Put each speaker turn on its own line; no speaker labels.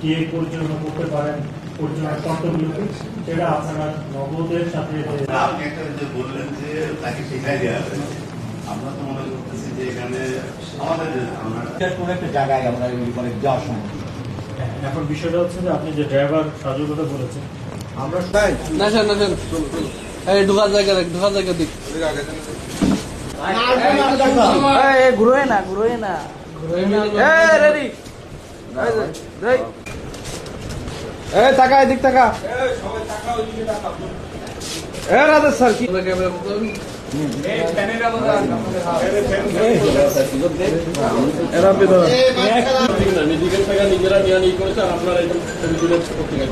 কে পরিচালনা করতে পারেন পরিচালনার শর্তগুলোকে, সেটা আপনারা নগদের সাথে।
আপনি একটা যে বললেন যে তাকে শেখাই দেওয়া হয়েছে, আমরা তো মনে করতেছি যে এখানে আমাদের
কোনো একটা জায়গায় আমরা মানে যাওয়ার সময়
এখন বিষয়টা হচ্ছে যে আপনি যে ড্রাইভার সাজুর কথা বলেছেন, আমরা
না স্যার না স্যার এই ঢোকার জায়গা দিক ঘুরোয় না রেডি টাকা এদিক টাকা রাজা স্যার কি ক্যামেরা নিজেদের টাকা নিজেরা নিয়ে নিয়ে করেছে আর আপনারা একদম পত্রিকা